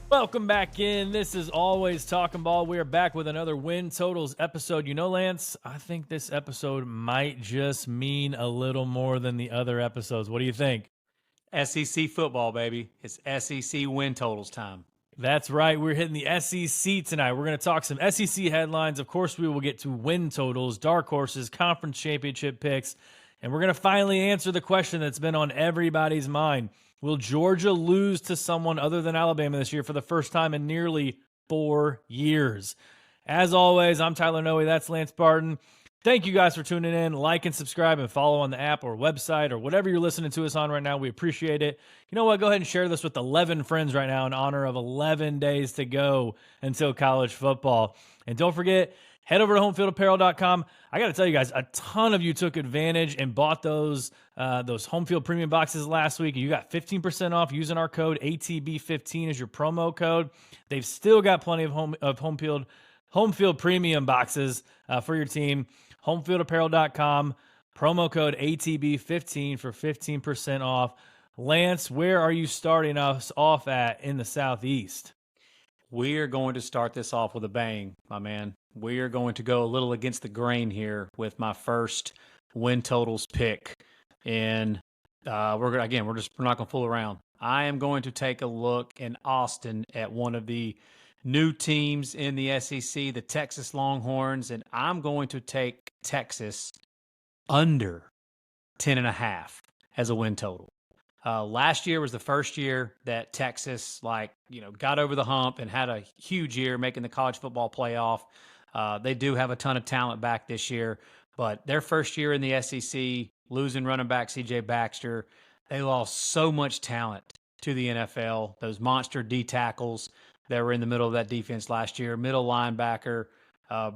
Welcome back in. This is Always Talking Ball. We are back with another Win Totals episode. You know, Lance, I think this episode might just mean a little more than the other episodes. What do you think? SEC football, baby. It's SEC win totals time. That's right. We're hitting the SEC tonight. We're going to talk some SEC headlines. Of course, we will get to win totals, dark horses, conference championship picks, and we're going to finally answer the question that's been on everybody's mind. Will Georgia lose to someone other than Alabama this year for the first time in nearly 4 years? As always, I'm Tyler Noe. That's Lance Barton. Thank you guys for tuning in. Like and subscribe and follow on the app or website or whatever you're listening to us on right now. We appreciate it. You know what? Go ahead and share this with 11 friends right now in honor of 11 days to go until college football. And don't forget, head over to homefieldapparel.com. I got to tell you guys, a ton of you took advantage and bought those home field premium boxes last week. You got 15% off using our code ATB15 as your promo code. They've still got plenty of home field premium boxes for your team. Homefieldapparel.com, promo code ATB15 for 15% off. Lance, where are you starting us off at in the Southeast? We are going to start this off with a bang, my man. We are going to go a little against the grain here with my first win totals pick. And we're not going to fool around. I am going to take a look in Austin at one of the new teams in the SEC, the Texas Longhorns, and I'm going to take Texas under 10.5 as a win total. Last year was the first year that Texas, got over the hump and had a huge year making the college football playoff. They do have a ton of talent back this year, but their first year in the SEC, losing running back C.J. Baxter, they lost so much talent to the NFL. Those monster D tackles that were in the middle of that defense last year, middle linebacker,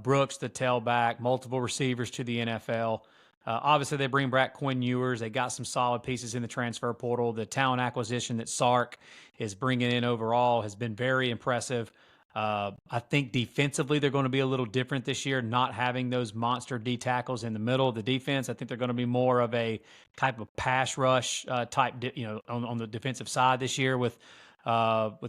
Brooks, the tailback, multiple receivers to the NFL. Obviously, they bring back Quinn Ewers. They got some solid pieces in the transfer portal. The talent acquisition that Sark is bringing in overall has been very impressive. I think defensively they're going to be a little different this year, not having those monster D tackles in the middle of the defense. I think they're going to be more of a type of pass rush type, on the defensive side this year with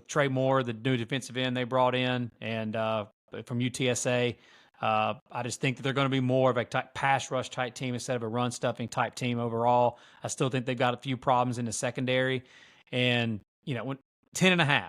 Trey Moore, the new defensive end they brought in, and from UTSA. I just think that they're going to be more of a pass rush type team instead of a run stuffing type team overall. I still think they've got a few problems in the secondary. And, 10.5.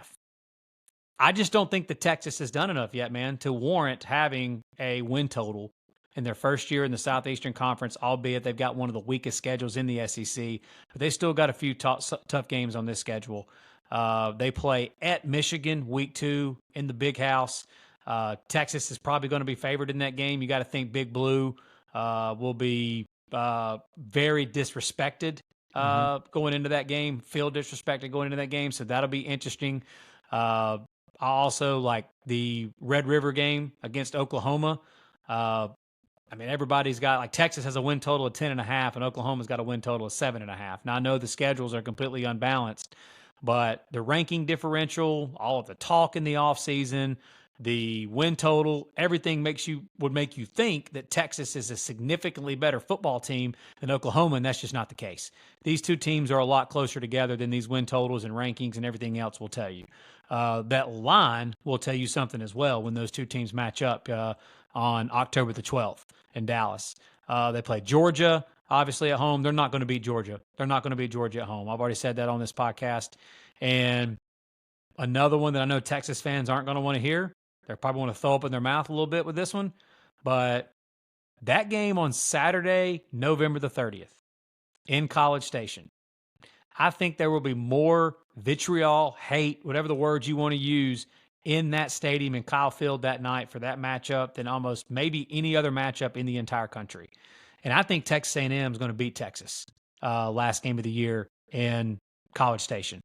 I just don't think that Texas has done enough yet, man, to warrant having a win total in their first year in the Southeastern Conference, albeit they've got one of the weakest schedules in the SEC. But they still got a few tough games on this schedule. They play at Michigan week 2 in the Big House. Texas is probably going to be favored in that game. You got to think Big Blue will be very disrespected going into that game, feel disrespected going into that game. So that'll be interesting. I also like the Red River game against Oklahoma. Everybody's got, Texas has a win total of 10.5 and Oklahoma's got a win total of 7.5. Now I know the schedules are completely unbalanced, but the ranking differential, all of the talk in the offseason, the win total, everything would make you think that Texas is a significantly better football team than Oklahoma, and that's just not the case. These two teams are a lot closer together than these win totals and rankings and everything else will tell you. That line will tell you something as well when those two teams match up on October the 12th in Dallas. They play Georgia, obviously, at home. They're not going to beat Georgia. They're not going to beat Georgia at home. I've already said that on this podcast. And another one that I know Texas fans aren't going to want to hear, they probably want to throw up in their mouth a little bit with this one, but that game on Saturday, November the 30th in College Station, I think there will be more vitriol, hate, whatever the words you want to use, in that stadium in Kyle Field that night for that matchup than almost maybe any other matchup in the entire country. And I think Texas A&M is going to beat Texas last game of the year in College Station.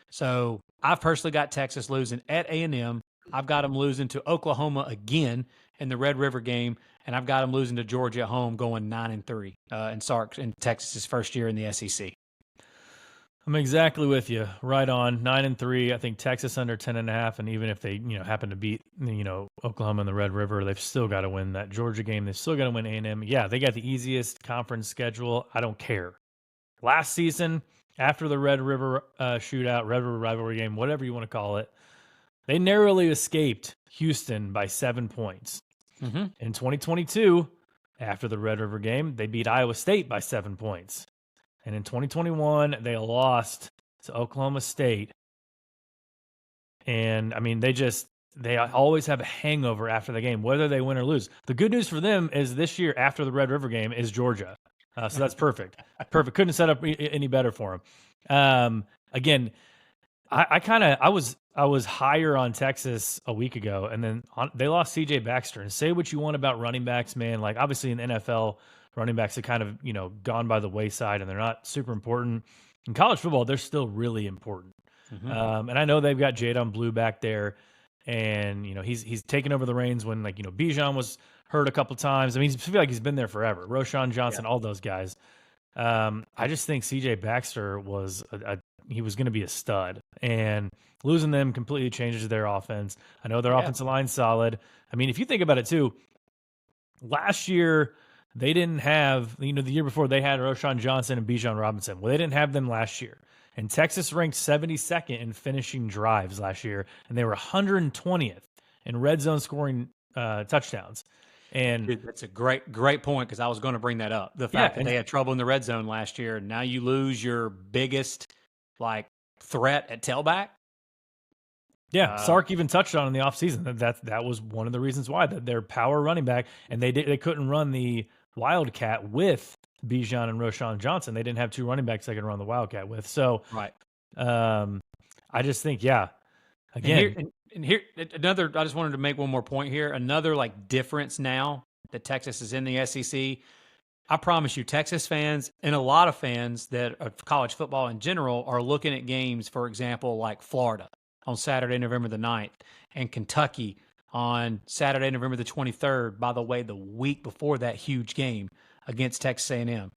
So I've personally got Texas losing at A&M. I've got them losing to Oklahoma again in the Red River game, and I've got them losing to Georgia at home, going 9-3 in Sark in Texas's first year in the SEC. I'm exactly with you. Right on. 9-3. I think Texas under 10.5, and even if they happen to beat Oklahoma in the Red River, they've still got to win that Georgia game. They've still got to win A&M. Yeah, they got the easiest conference schedule. I don't care. Last season, after the Red River shootout, Red River rivalry game, whatever you want to call it, They narrowly escaped Houston by 7 points. Mm-hmm. In 2022, after the Red River game, they beat Iowa State by 7 points. And in 2021, they lost to Oklahoma State. And I mean, they always have a hangover after the game, whether they win or lose. The good news for them is this year, after the Red River game, is Georgia. So that's perfect. Perfect. Couldn't set up any better for them. Again, I was higher on Texas a week ago, and then they lost C.J. Baxter. And say what you want about running backs, man. Like, obviously in the NFL, running backs have kind of, gone by the wayside, and they're not super important. In college football, they're still really important. Mm-hmm. And I know they've got Jadon Blue back there, and he's taken over the reins when Bijan was hurt a couple times. I mean, I feel like he's been there forever. Roshan Johnson, all those guys. I just think C.J. Baxter was he was going to be a stud, and losing them completely changes their offense. I know their offensive line's solid. I mean, if you think about it too, last year they didn't have, the year before they had Roshan Johnson and Bijan Robinson. Well, they didn't have them last year. And Texas ranked 72nd in finishing drives last year, and they were 120th in red zone scoring touchdowns. And dude, that's a great point, because I was going to bring that up. The fact that they had trouble in the red zone last year, and now you lose your biggest threat at tailback. Yeah, Sark even touched on in the offseason that was one of the reasons why, that their power running back, and they couldn't run the Wildcat with Bijan and Roshan Johnson. They didn't have two running backs they could run the Wildcat with. So right. I just think, again, and here another. I just wanted to make one more point here. Another difference now that Texas is in the SEC. I promise you, Texas fans and a lot of fans that of college football in general are looking at games, for example, like Florida on Saturday, November the 9th, and Kentucky on Saturday, November the 23rd. By the way, the week before that huge game against Texas A&M.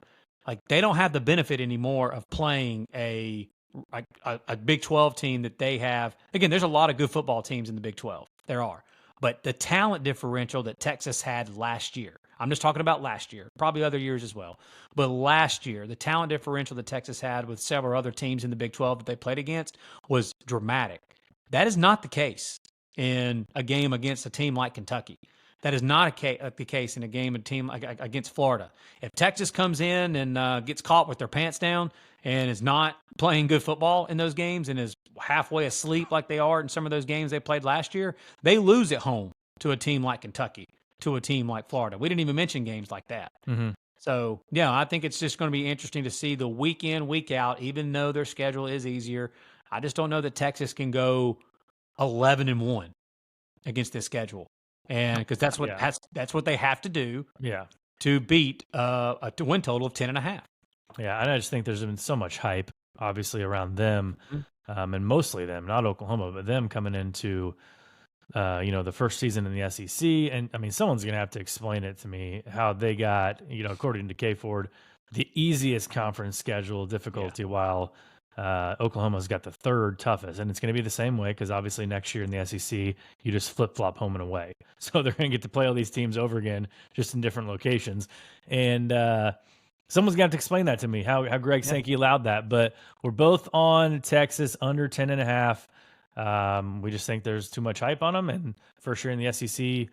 They don't have the benefit anymore of playing a Big 12 team that they have. Again, there's a lot of good football teams in the Big 12. There are. But the talent differential that Texas had last year, I'm just talking about last year, probably other years as well. But last year, the talent differential that Texas had with several other teams in the Big 12 that they played against was dramatic. That is not the case in a game against a team like Kentucky. That is not the case in a game team against Florida. If Texas comes in and gets caught with their pants down and is not playing good football in those games and is halfway asleep like they are in some of those games they played last year, they lose at home to a team like Kentucky, to a team like Florida. We didn't even mention games like that. Mm-hmm. So, yeah, I think it's just going to be interesting to see the week in, week out, even though their schedule is easier. I just don't know that Texas can go 11-1 against this schedule. And because that's what they have to do to beat a win total of 10.5. Yeah, and I just think there's been so much hype, obviously, around them, and mostly them, not Oklahoma, but them coming into, the first season in the SEC. And, I mean, someone's going to have to explain it to me, how they got, according to K Ford, the easiest conference schedule difficulty, while Oklahoma's got the third toughest. And it's going to be the same way, because obviously next year in the SEC, you just flip-flop home and away. So they're going to get to play all these teams over again, just in different locations. And someone's going to have to explain that to me, how Greg Sankey allowed that. But we're both on Texas under 10.5. We just think there's too much hype on them. And first year in the SEC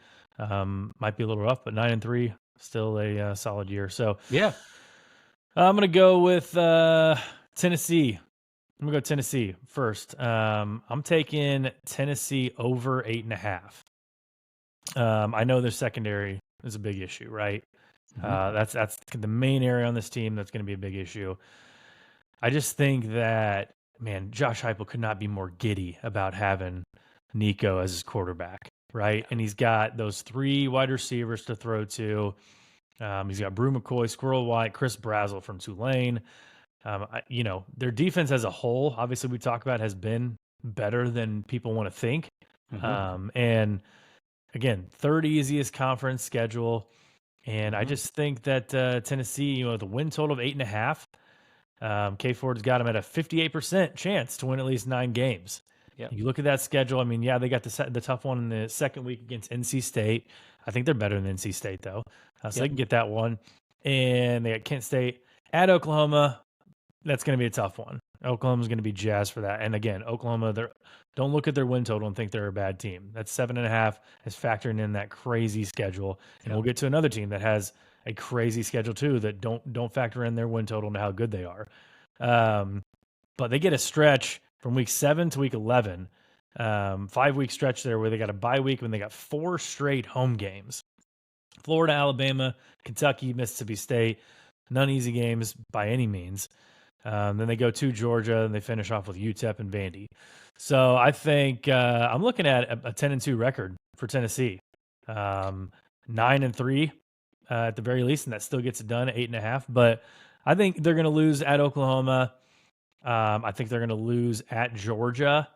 might be a little rough, but 9-3, still a solid year. So yeah, I'm going to go with Tennessee. I'm going to go Tennessee first. I'm taking Tennessee over 8.5. I know their secondary is a big issue, right? That's the main area on this team that's going to be a big issue. I just think that, man, Josh Heupel could not be more giddy about having Nico as his quarterback, right? And he's got those three wide receivers to throw to. He's got Brew McCoy, Squirrel White, Chris Brazzell from Tulane. Their defense as a whole, obviously we talk about, has been better than people want to think. And again, third easiest conference schedule. And I just think that Tennessee, the win total of 8.5, K Ford's got them at a 58% chance to win at least 9 games. Yep. You look at that schedule. I mean, they got the tough one in the second week against NC State. I think they're better than NC State, though. So they can get that one. And they got Kent State at Oklahoma. That's going to be a tough one. Oklahoma's going to be jazzed for that. And again, Oklahoma, don't look at their win total and think they're a bad team. That's 7.5 is factoring in that crazy schedule. And we'll get to another team that has a crazy schedule too that don't factor in their win total and how good they are. But they get a stretch from week 7 to week 11, 5-week stretch there where they got a bye week when they got 4 straight home games. Florida, Alabama, Kentucky, Mississippi State, none easy games by any means. Then they go to Georgia and they finish off with UTEP and Vandy. So I think I'm looking at a 10-2 record for Tennessee, 9-3 at the very least, and that still gets it done at 8.5. But I think they're going to lose at Oklahoma. I think they're going to lose at Georgia,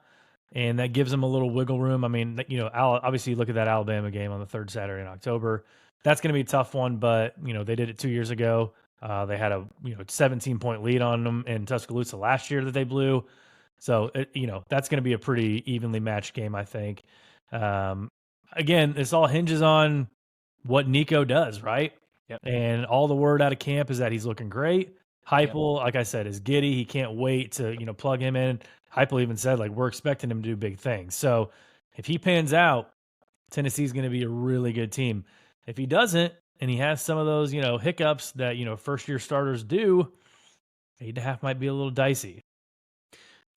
and that gives them a little wiggle room. I mean, obviously you look at that Alabama game on the third Saturday in October. That's going to be a tough one, but they did it 2 years ago. They had a 17-point lead on them in Tuscaloosa last year that they blew. So that's going to be a pretty evenly matched game, I think. Again, this all hinges on what Nico does, right? Yep. And all the word out of camp is that he's looking great. Heupel, like I said, is giddy. He can't wait to plug him in. Heupel even said we're expecting him to do big things. So if he pans out, Tennessee's going to be a really good team. If he doesn't, and he has some of those, hiccups that, first-year starters do, 8.5 might be a little dicey.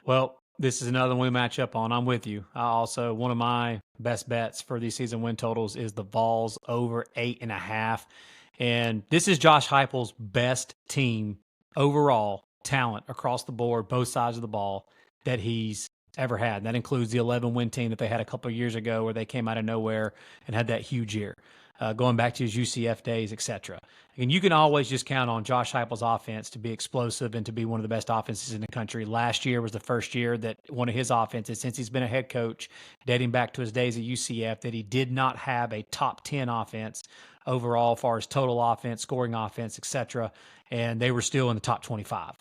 Well, this is another one we match up on. I'm with you. One of my best bets for these season win totals is the Vols over 8.5. And this is Josh Heupel's best team overall, talent across the board, both sides of the ball, that he's ever had. That includes the 11-win team that they had a couple of years ago where they came out of nowhere and had that huge year. Going back to his UCF days, etc. And you can always just count on Josh Heupel's offense to be explosive and to be one of the best offenses in the country. Last year was the first year that one of his offenses, since he's been a head coach, dating back to his days at UCF, that he did not have a top 10 offense overall as far as total offense, scoring offense, etc. And they were still in the top 25.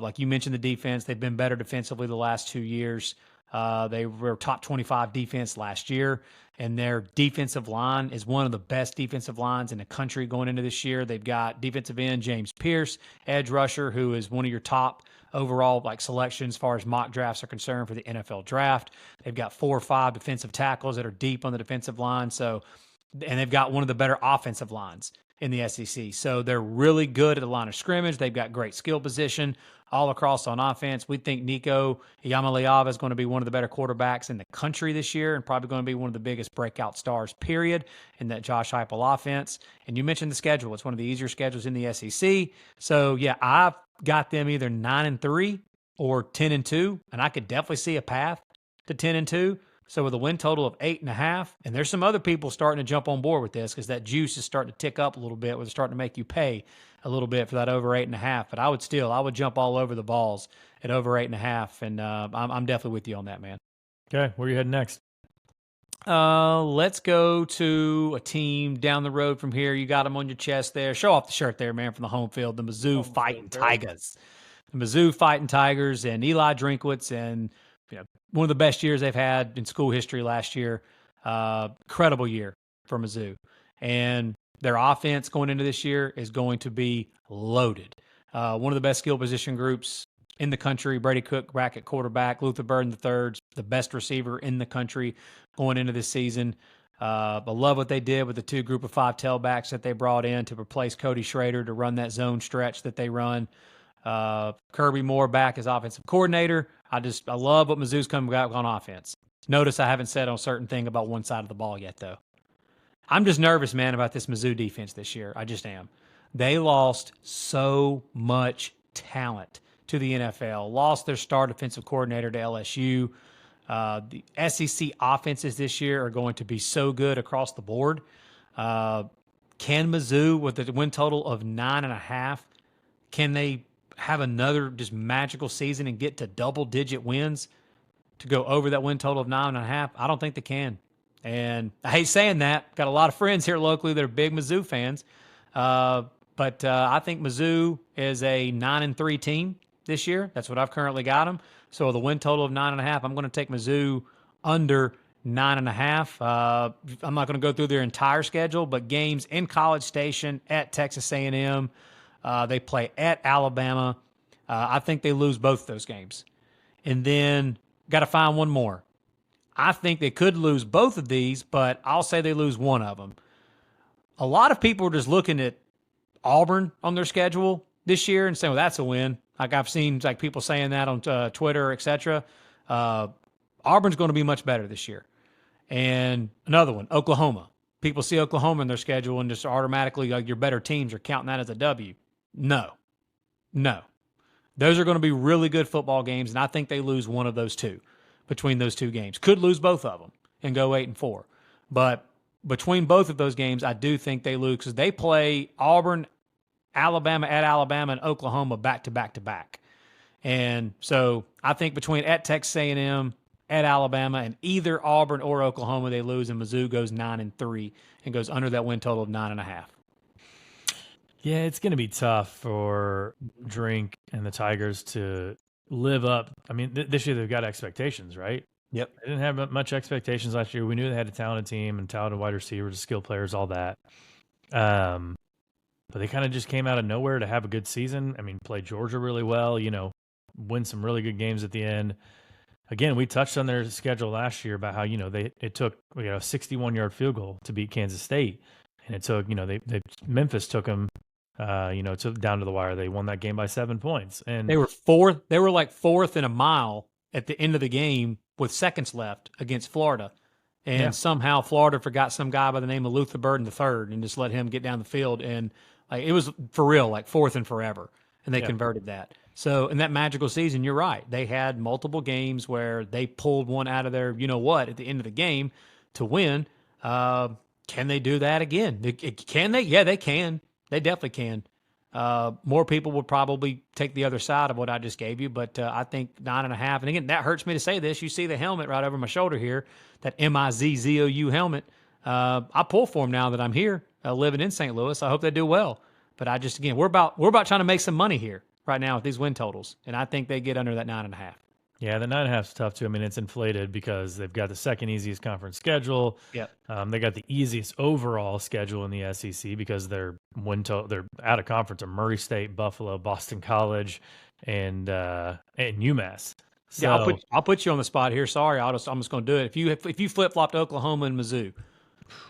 Like you mentioned, the defense, they've been better defensively the last 2 years. They were top 25 defense last year, and their defensive line is one of the best defensive lines in the country going into this year. They've got defensive end James Pierce, edge rusher, who is one of your top overall selections as far as mock drafts are concerned for the NFL draft. They've got 4 or 5 defensive tackles that are deep on the defensive line. And they've got one of the better offensive lines in the SEC. So they're really good at the line of scrimmage. They've got great skill position all across on offense. We think Nico Iamaleava is going to be one of the better quarterbacks in the country this year and probably going to be one of the biggest breakout stars, period, in that Josh Heupel offense. And you mentioned the schedule. It's one of the easier schedules in the SEC. So, yeah, I've got them either 9-3 or 10-2, and I could definitely see a path to 10-2. So with a win total of 8.5, and there's some other people starting to jump on board with this because that juice is starting to tick up a little bit. Where they're starting to make you pay a little bit for that over 8.5. But I would jump all over the Vols at over 8.5, and I'm definitely with you on that, man. Okay, where are you heading next? Let's go to a team down the road from here. You got them on your chest there. Show off the shirt there, man, from the home field. The Mizzou Fighting Tigers. The Mizzou Fighting Tigers and Eli Drinkwitz, and one of the best years they've had in school history last year. Incredible year for Mizzou. And their offense going into this year is going to be loaded. One of the best skill position groups in the country. Brady Cook back at quarterback. Luther Burden III, the best receiver in the country going into this season. I love what they did with the 2 group of 5 tailbacks that they brought in to replace Cody Schrader to run that zone stretch that they run. Kirby Moore back as offensive coordinator. I love what Mizzou's coming back on offense. Notice I haven't said on a certain thing about one side of the ball yet, though. I'm just nervous, man, about this Mizzou defense this year. I just am. They lost so much talent to the NFL, lost their star defensive coordinator to LSU. The SEC offenses this year are going to be so good across the board. Can Mizzou, with a win total of 9.5, can they have another just magical season and get to double-digit wins to go over that win total of 9.5? I don't think they can. And I hate saying that. Got a lot of friends here locally that are big Mizzou fans. But I think Mizzou is a 9-3 team this year. That's what I've currently got them. So with a win total of 9.5, I'm going to take Mizzou under 9.5. I'm not going to go through their entire schedule, but games in College Station, at Texas A&M. They play at Alabama. I think they lose both those games. And then got to find one more. I think they could lose both of these, but I'll say they lose one of them. A lot of people are just looking at Auburn on their schedule this year and saying, well, that's a win. Like I've seen like people saying that on Twitter, etc. Auburn's going to be much better this year. And another one, Oklahoma. People see Oklahoma in their schedule and just automatically like your better teams are counting that as a W. No. Those are going to be really good football games, and I think they lose one of those two between those two games. Could lose both of them and go 8-4. But between both of those games, I do think they lose because they play Auburn, Alabama at Alabama, and Oklahoma back to back to back. And so I think between at Texas A&M, at Alabama, and either Auburn or Oklahoma, they lose, and Mizzou goes 9-3 and goes under that win total of 9.5. Yeah, it's going to be tough for Drink and the Tigers to live up. I mean, this year they've got expectations, right? Yep. They didn't have much expectations last year. We knew they had a talented team and talented wide receivers, skill players, all that. But they kind of just came out of nowhere to have a good season. I mean, play Georgia really well, win some really good games at the end. Again, we touched on their schedule last year about how, it took a 61-yard field goal to beat Kansas State. And it took, Memphis took them, down to the wire. They won that game by 7 points. And they were fourth. They were like fourth and a mile at the end of the game with seconds left against Florida. And somehow Florida forgot some guy by the name of Luther Burden III and just let him get down the field. And it was for real, like fourth and forever. And they converted that. So in that magical season, you're right. They had multiple games where they pulled one out of their, at the end of the game to win. Can they do that again? Can they? Yeah, they can. They definitely can. More people would probably take the other side of what I just gave you, but I think 9.5. And again, that hurts me to say this. You see the helmet right over my shoulder here, that MIZZOU helmet. I pull for them now that I'm here living in St. Louis. I hope they do well. But I just, again, we're about trying to make some money here right now with these win totals, and I think they get under that 9.5. Yeah, the 9.5 is tough too. I mean, it's inflated because they've got the second easiest conference schedule. Yep. They got the easiest overall schedule in the SEC because they're out of conference are Murray State, Buffalo, Boston College, and UMass. So, yeah, I'll put you on the spot here. Sorry, I'm just going to do it. If you flip flopped Oklahoma and Mizzou,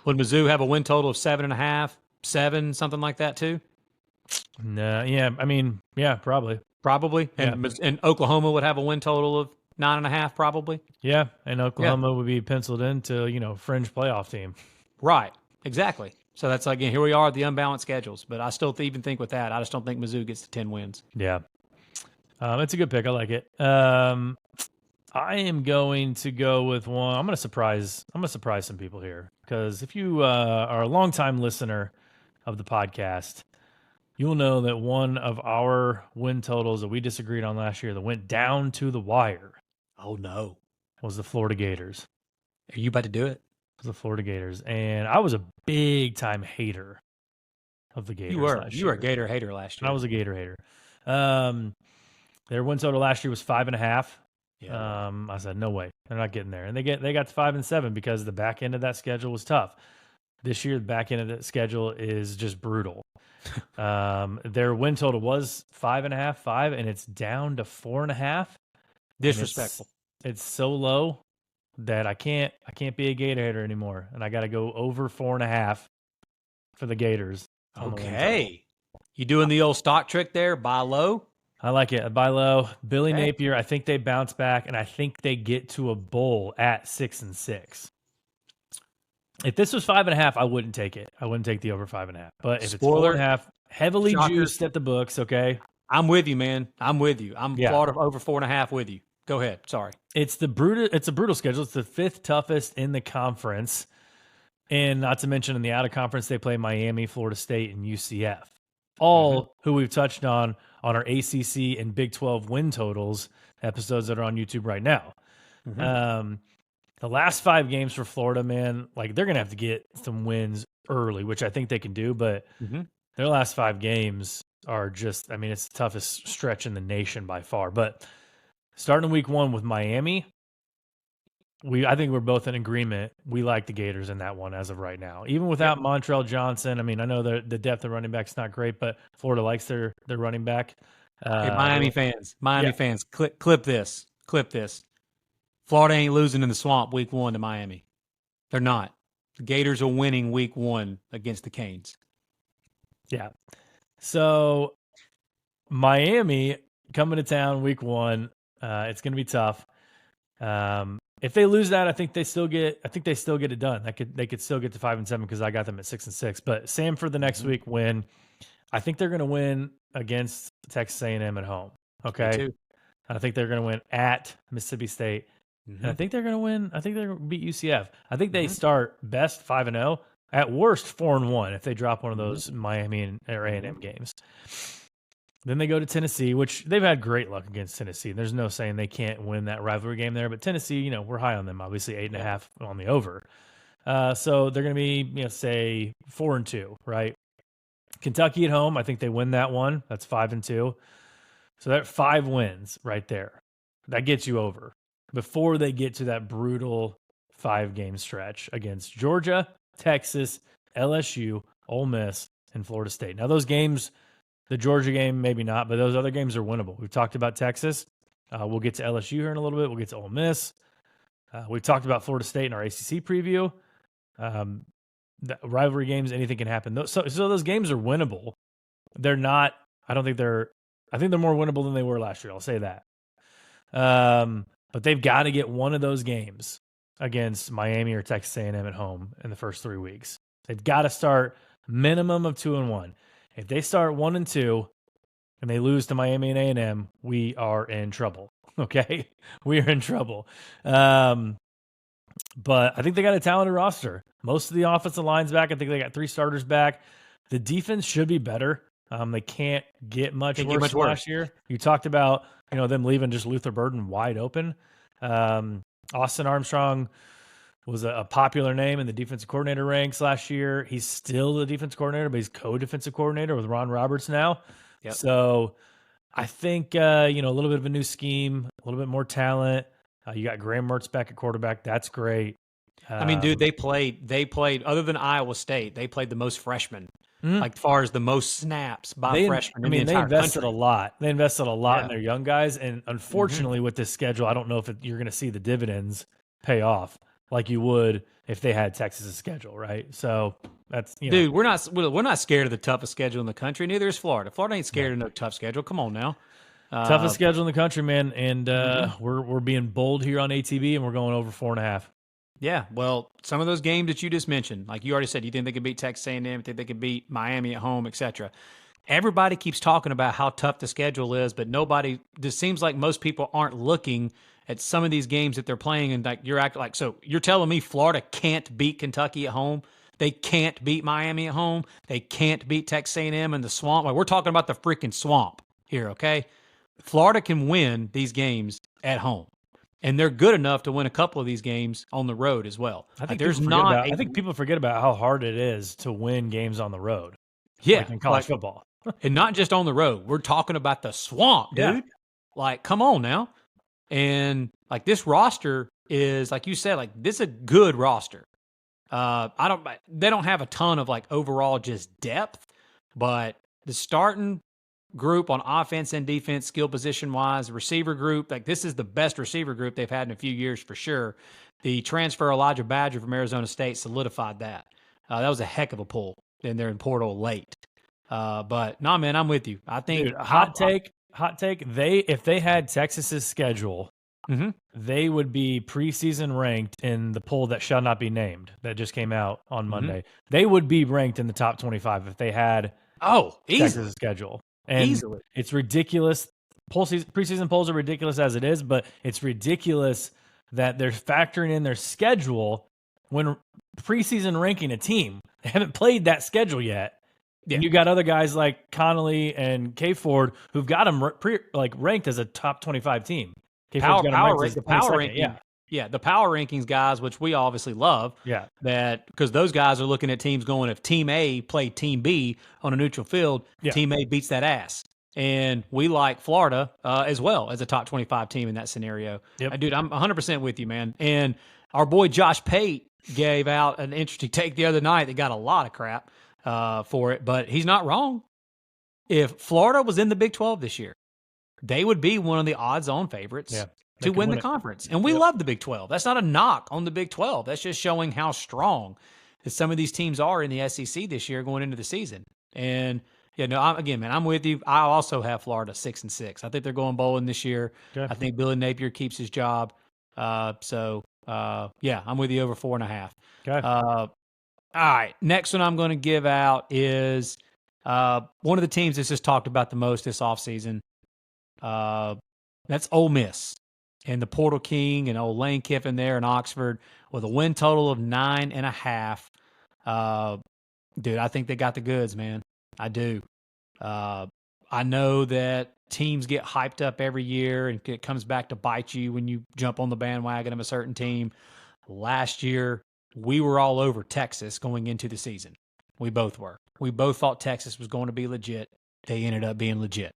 would Mizzou have a win total of 7.5, 7, something like that too? No, yeah, I mean, yeah, probably. Probably. And Oklahoma would have a win total of 9.5, probably. Yeah, and Oklahoma would be penciled into, fringe playoff team. Right, exactly. So that's, again, here we are at the unbalanced schedules. But I still even think with that, I just don't think Mizzou gets to 10 wins. Yeah. It's a good pick. I like it. I am going to go with one. I'm going to surprise some people here because if you are a longtime listener of the podcast, you'll know that one of our win totals that we disagreed on last year that went down to the wire. Oh, no. Was the Florida Gators. Are you about to do it? It was the Florida Gators. And I was a big-time hater of the Gators last year. You were a Gator hater last year. I was a Gator hater. Their win total last year was 5.5. Yeah. I said, no way. They're not getting there. And they got to 5 and 7 because the back end of that schedule was tough. This year, the back end of that schedule is just brutal. Their win total was 5.5, 5, and it's down to 4.5. Disrespectful. It's so low that I can't be a Gator hater anymore, and I got to go over 4.5 for the Gators. Okay, you doing the old stock trick there? Buy low. I like it. Buy low. Billy Napier. I think they bounce back, and I think they get to a bowl at 6-6. If this was 5.5, I wouldn't take it. I wouldn't take the over 5.5. But if it's 4.5, heavily juiced at the books, okay? I'm with you, man. I'm with you. I'm Florida over 4.5 with you. Go ahead. Sorry. It's a brutal schedule. It's the 5th toughest in the conference. And not to mention in the out of conference, they play Miami, Florida State, and UCF. All who we've touched on our ACC and Big 12 win totals episodes that are on YouTube right now. The last 5 games for Florida, man, like they're going to have to get some wins early, which I think they can do. But their last 5 games are just, I mean, it's the toughest stretch in the nation by far. But starting week 1 with Miami, I think we're both in agreement. We like the Gators in that one as of right now. Even without Montrell Johnson, I mean, I know the depth of running back's not great, but Florida likes their running back. Hey, Miami yeah. fans, clip this. Florida ain't losing in the swamp week 1 to Miami. They're not. The Gators are winning week 1 against the Canes. Yeah. So Miami coming to town week 1. It's going to be tough. If they lose that, I think they still get it done. They could still get to 5-7 because I got them at 6-6. But Sam for the next week win. I think they're going to win against Texas A&M at home. Okay. Me too. I think they're going to win at Mississippi State. And I think they're going to win. I think they're going to beat UCF. I think they start best 5-0, at worst 4-1 if they drop one of those Miami or A&M games. Then they go to Tennessee, which they've had great luck against Tennessee. There's no saying they can't win that rivalry game there. But Tennessee, we're high on them. Obviously, 8.5 on the over. So they're going to be, say 4-2, right? Kentucky at home, I think they win that one. That's 5-2. So that 5 wins right there. That gets you over before they get to that brutal 5-game stretch against Georgia, Texas, LSU, Ole Miss, and Florida State. Now those games, the Georgia game, maybe not, but those other games are winnable. We've talked about Texas. We'll get to LSU here in a little bit. We'll get to Ole Miss. We've talked about Florida State in our ACC preview. The rivalry games, anything can happen. So those games are winnable. They're not. I think they're more winnable than they were last year. I'll say that. But they've got to get one of those games against Miami or Texas A&M at home in the first 3 weeks. They've got to start minimum of 2-1. If they start 1-2 and they lose to Miami and A&M, we are in trouble. Okay, we are in trouble. But I think they got a talented roster. Most of the offensive line's back. I think they got 3 starters back. The defense should be better. They can't get much worse than last year. You talked about them leaving just Luther Burden wide open. Austin Armstrong was a popular name in the defensive coordinator ranks last year. He's still the defensive coordinator, but he's co-defensive coordinator with Ron Roberts now. Yep. So I think a little bit of a new scheme, a little bit more talent. You got Graham Mertz back at quarterback. That's great. I mean, dude, they played other than Iowa State, they played the most freshmen. Like as far as the most snaps by freshmen in the entire country. They invested a lot. They invested a lot in their young guys, and unfortunately, with this schedule, I don't know if you're going to see the dividends pay off like you would if they had Texas's schedule, right? So that's dude, we're not scared of the toughest schedule in the country. Neither is Florida. Florida ain't scared of no tough schedule. Come on now. Toughest schedule in the country, man, and we're being bold here on ATB, and we're going over 4.5. Yeah, well, some of those games that you just mentioned, like you already said, you think they could beat Texas A&M, you think they could beat Miami at home, etc. Everybody keeps talking about how tough the schedule is, but nobody. This seems like most people aren't looking at some of these games that they're playing, and like you're acting like. So you're telling me Florida can't beat Kentucky at home? They can't beat Miami at home? They can't beat Texas A&M in the swamp? Like we're talking about the freaking swamp here, okay? Florida can win these games at home. And they're good enough to win a couple of these games on the road as well. I think people forget about how hard it is to win games on the road. Yeah, like in college football. And not just on the road. We're talking about the swamp, dude. Yeah. Like, come on now. And like this roster is, like you said, like this is a good roster. They don't have a ton of like overall just depth, but the starting group on offense and defense, skill position wise, receiver group, like this is the best receiver group they've had in a few years for sure. The transfer Elijah Badger from Arizona State solidified that. That was a heck of a pull, and they're in portal late. But no, man, I'm with you. I think dude, hot take. If they had Texas's schedule, they would be preseason ranked in the poll that shall not be named that just came out on Monday. They would be ranked in the top 25 if they had Texas's schedule. And easily. It's ridiculous. Preseason polls are ridiculous as it is, but it's ridiculous that they're factoring in their schedule when preseason ranking a team. They haven't played that schedule yet. Yeah. And you got other guys like Connolly and K Ford who've got them ranked as a top 25 team. The power rankings guys, which we obviously love. Yeah. That because those guys are looking at teams going, if Team A played Team B on a neutral field, Team A beats that ass. And we like Florida as well as a top 25 team in that scenario. Yep. Dude, I'm 100% with you, man. And our boy Josh Pate gave out an interesting take the other night that got a lot of crap for it, but he's not wrong. If Florida was in the Big 12 this year, they would be one of the odds-on favorites Yeah, they to could win win the it. conference. And we Yep. love the Big 12. That's not a knock on the Big 12. That's just showing how strong that some of these teams are in the SEC this year going into the season. And yeah, no, again, man, I'm with you. I also have Florida 6-6. I think they're going bowling this year. Okay. I think Billy Napier keeps his job. Yeah, I'm with you over 4.5. Okay. All right, next one I'm going to give out is one of the teams that's just talked about the most this offseason. That's Ole Miss and the Portal King and old Lane Kiffin there in Oxford with a win total of 9.5. Dude, I think they got the goods, man. I do. I know that teams get hyped up every year and it comes back to bite you when you jump on the bandwagon of a certain team. Last year, we were all over Texas going into the season. We both were. We both thought Texas was going to be legit. They ended up being legit.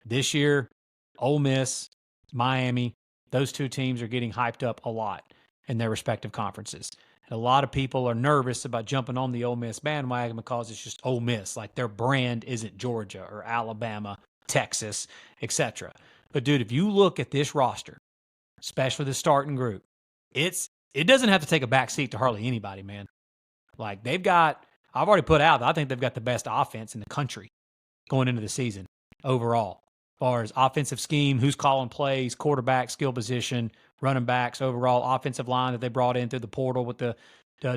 This year, Ole Miss, Miami, those two teams are getting hyped up a lot in their respective conferences. And a lot of people are nervous about jumping on the Ole Miss bandwagon because it's just Ole Miss. Like their brand isn't Georgia or Alabama, Texas, etc. But dude, if you look at this roster, especially the starting group, it doesn't have to take a back seat to hardly anybody, man. Like I've already put out that I think they've got the best offense in the country going into the season overall. As far as offensive scheme, who's calling plays, quarterback, skill position, running backs, overall offensive line that they brought in through the portal with the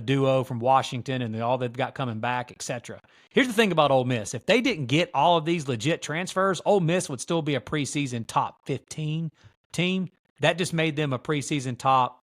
duo from Washington and all they've got coming back, etc. Here's the thing about Ole Miss. If they didn't get all of these legit transfers, Ole Miss would still be a preseason top 15 team. That just made them a preseason top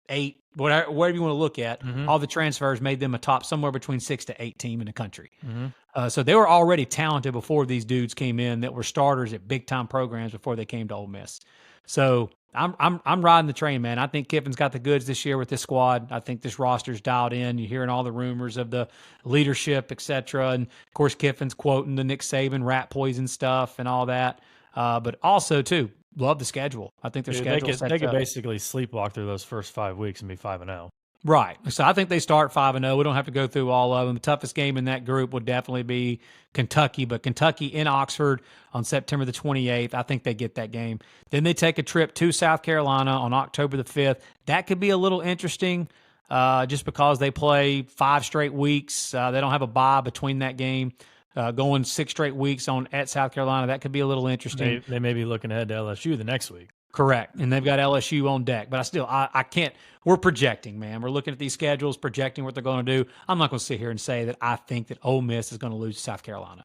8, whatever you want to look at. Mm-hmm. All the transfers made them a top somewhere between 6 to 8 team in the country. Mm-hmm. So they were already talented before these dudes came in that were starters at big time programs before they came to Ole Miss. So I'm riding the train, man. I think Kiffin's got the goods this year with this squad. I think this roster's dialed in. You're hearing all the rumors of the leadership, etc. And of course, Kiffin's quoting the Nick Saban rat poison stuff and all that. But also too, love the schedule. I think their schedule they could basically sleepwalk through those first 5 weeks and be 5-0. Right. So I think they start 5-0. We don't have to go through all of them. The toughest game in that group would definitely be Kentucky, but Kentucky in Oxford on September the 28th. I think they get that game. Then they take a trip to South Carolina on October the 5th. That could be a little interesting just because they play 5 straight weeks. They don't have a bye between that game. Going 6 straight weeks at South Carolina, that could be a little interesting. They may be looking ahead to LSU the next week. Correct. And they've got LSU on deck. But I can't. We're projecting, man. We're looking at these schedules, projecting what they're going to do. I'm not going to sit here and say that I think that Ole Miss is going to lose to South Carolina.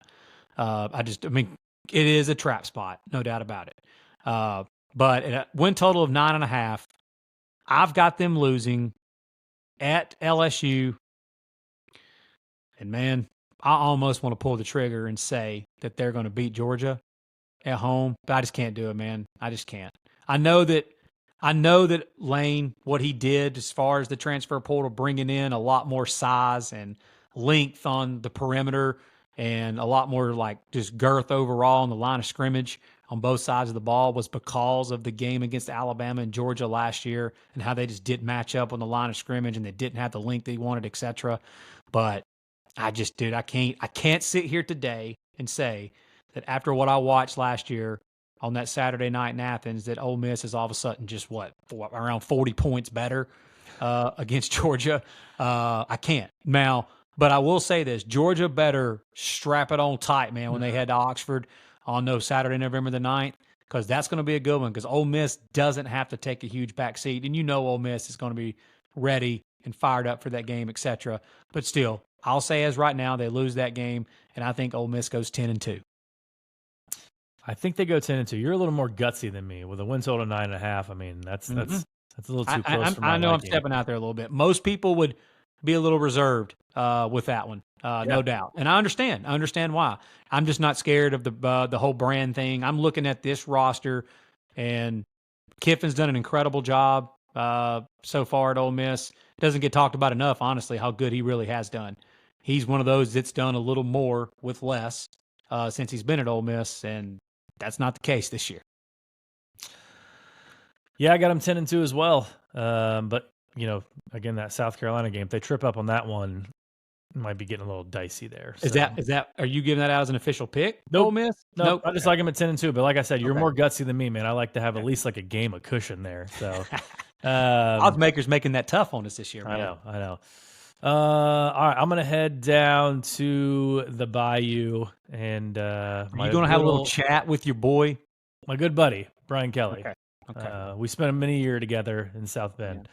It is a trap spot, no doubt about it. But at a win total of 9.5, I've got them losing at LSU. And, man, I almost want to pull the trigger and say that they're going to beat Georgia at home, but I just can't do it, man. I just can't. I know that Lane, what he did as far as the transfer portal, bringing in a lot more size and length on the perimeter and a lot more like just girth overall on the line of scrimmage on both sides of the ball was because of the game against Alabama and Georgia last year and how they just didn't match up on the line of scrimmage and they didn't have the length they wanted, etc. But I can't sit here today and say that after what I watched last year on that Saturday night in Athens, that Ole Miss is all of a sudden just around 40 points better against Georgia. I can't now, but I will say this: Georgia better strap it on tight, man, when they head to Oxford on Saturday, November the 9th, because that's going to be a good one. Because Ole Miss doesn't have to take a huge back seat, and Ole Miss is going to be ready and fired up for that game, etc. But still, I'll say as right now they lose that game, and I think Ole Miss goes 10-2. I think they go 10-2. You're a little more gutsy than me with a win total of 9.5. I mean, that's a little too close for my I know liking. I'm stepping out there a little bit. Most people would be a little reserved with that one, no doubt. And I understand why. I'm just not scared of the whole brand thing. I'm looking at this roster, and Kiffin's done an incredible job so far at Ole Miss. Doesn't get talked about enough, honestly, how good he really has done. He's one of those that's done a little more with less since he's been at Ole Miss, and that's not the case this year. Yeah, I got him 10-2 as well. But again, that South Carolina game, if they trip up on that one, might be getting a little dicey there. Is that are you giving that out as an official pick? Nope. Ole Miss? Nope. I just like him at 10-2. But like I said, you're Okay. more gutsy than me, man. I like to have at least like a game of cushion there. So Odds makers making that tough on us this year, man. I know. All right, I'm gonna head down to the Bayou, and Are you gonna have a little chat with your boy, my good buddy Brian Kelly. Okay. We spent a mini year together in South Bend.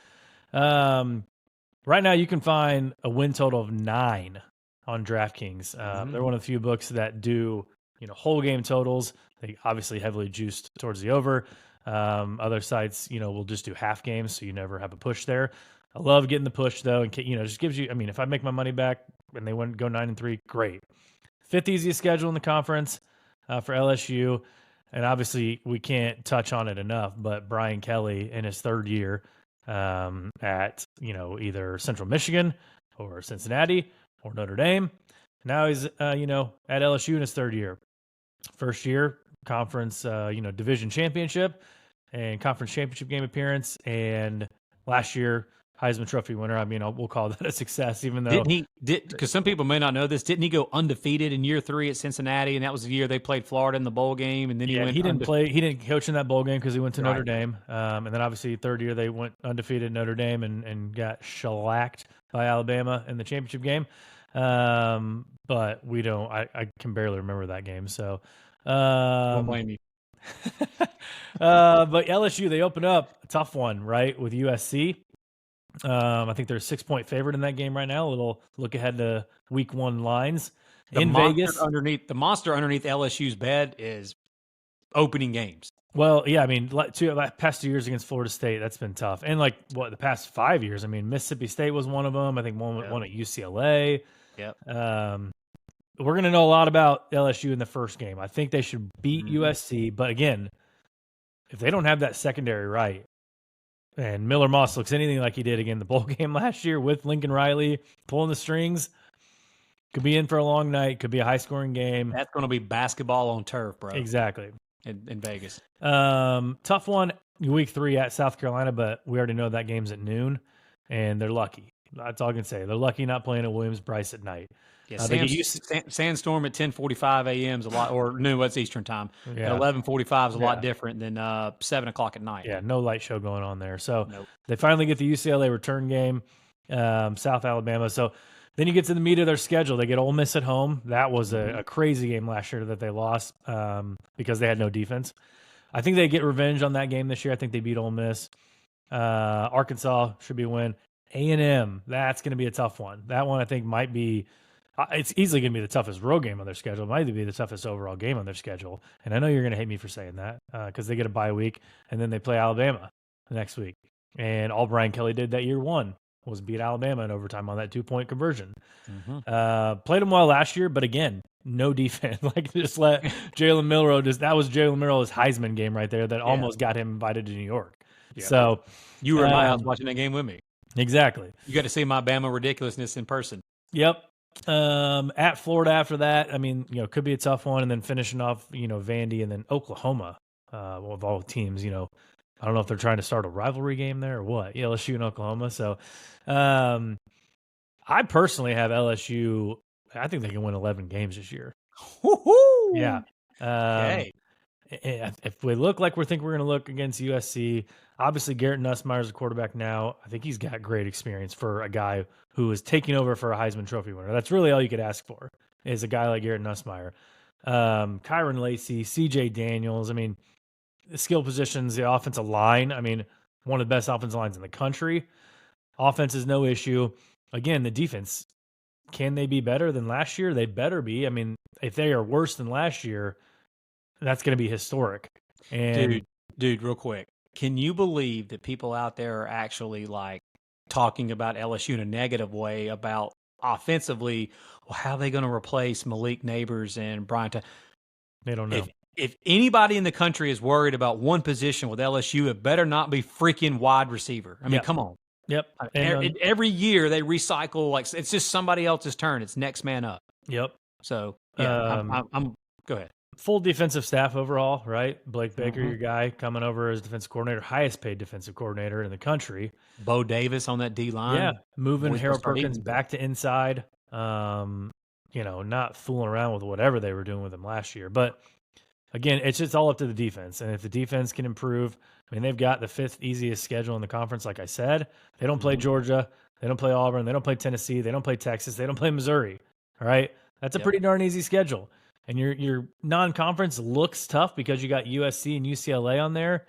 Right now, you can find a win total of 9 on DraftKings. They're one of the few books that do whole game totals. They obviously heavily juiced towards the over. Other sites, will just do half games, so you never have a push there. I love getting the push though, and just gives you. I mean, if I make my money back and they go 9-3, great. 5th easiest schedule in the conference for LSU, and obviously we can't touch on it enough. But Brian Kelly in his 3rd year at either Central Michigan or Cincinnati or Notre Dame. Now he's at LSU in his 3rd year. 1st year conference division championship and conference championship game appearance, and last year Heisman Trophy winner. I mean, we'll call that a success, even though because some people may not know this. Didn't he go undefeated in year 3 at Cincinnati, and that was the year they played Florida in the bowl game, and then he didn't play. He didn't coach in that bowl game because he went to Notre Dame, and then obviously 3rd year they went undefeated at Notre Dame and got shellacked by Alabama in the championship game. But we don't. I can barely remember that game, so don't blame you. But LSU, they open up a tough one, right, with USC. I think they're a 6-point favorite in that game right now. A little look ahead to week 1 lines in Vegas. The monster underneath LSU's bed is opening games. Well, yeah, I mean, past 2 years against Florida State, that's been tough. And the past 5 years, I mean, Mississippi State was one of them. I think one at UCLA. Yep. We're going to know a lot about LSU in the first game. I think they should beat USC. But again, if they don't have that secondary right, and Miller Moss looks anything like he did again the bowl game last year with Lincoln Riley pulling the strings, could be in for a long night, could be a high-scoring game. That's going to be basketball on turf, bro. Exactly. In Vegas. Tough one, week 3 at South Carolina, but we already know that game's at noon, and they're lucky. That's all I can say. They're lucky not playing at Williams-Brice at night. Yeah, Sandstorm at 10:45 a.m. is a lot, or noon, what's Eastern time? Yeah. At 11:45 is a lot different than 7 o'clock at night. Yeah, no light show going on there. So They finally get the UCLA return game, South Alabama. So then you get to the meat of their schedule. They get Ole Miss at home. That was a crazy game last year that they lost because they had no defense. I think they get revenge on that game this year. I think they beat Ole Miss. Arkansas should be a win. A&M, that's going to be a tough one. That one I think might be it's easily going to be the toughest road game on their schedule. It might even be the toughest overall game on their schedule. And I know you're going to hate me for saying that because they get a bye week and then they play Alabama the next week. And all Brian Kelly did that year 1 was beat Alabama in overtime on that 2-point conversion. Played them well last year, but again, no defense. Just let Jalen Milroe that was Jalen Milroe's Heisman game right there that almost got him invited to New York. Yeah. So you were in my house watching that game with me. Exactly. You got to see my Bama ridiculousness in person. Yep. At Florida after that, I mean, could be a tough one, and then finishing off, Vandy, and then Oklahoma, of all teams, I don't know if they're trying to start a rivalry game there or what. LSU and Oklahoma. So, I personally have LSU. I think they can win 11 games this year. Woo-hoo! Yeah. Okay. If we look like we think we're going to look against USC, obviously Garrett Nussmeier is the quarterback now. I think he's got great experience for a guy who is taking over for a Heisman Trophy winner. That's really all you could ask for is a guy like Garrett Nussmeier. Kyron Lacey, CJ Daniels. I mean, the skill positions, the offensive line. I mean, one of the best offensive lines in the country. Offense is no issue. Again, the defense. Can they be better than last year? They better be. I mean, if they are worse than last year, that's going to be historic. And dude, real quick. Can you believe that people out there are actually talking about LSU in a negative way about offensively? Well, how are they going to replace Malik Neighbors and Brian? They don't know. If anybody in the country is worried about one position with LSU, it better not be freaking wide receiver. I mean, come on. Yep. And every year they recycle it's just somebody else's turn. It's next man up. Yep. So I'm go ahead. Full defensive staff overall, right? Blake Baker, your guy, coming over as defensive coordinator, highest paid defensive coordinator in the country. Bo Davis on that D line. Yeah, moving Harold Perkins back to inside. Not fooling around with whatever they were doing with him last year. But again, it's just all up to the defense. And if the defense can improve, I mean, they've got the 5th easiest schedule in the conference, like I said. They don't play Georgia. They don't play Auburn. They don't play Tennessee. They don't play Texas. They don't play Missouri. All right. That's a pretty darn easy schedule. And your non-conference looks tough because you got USC and UCLA on there.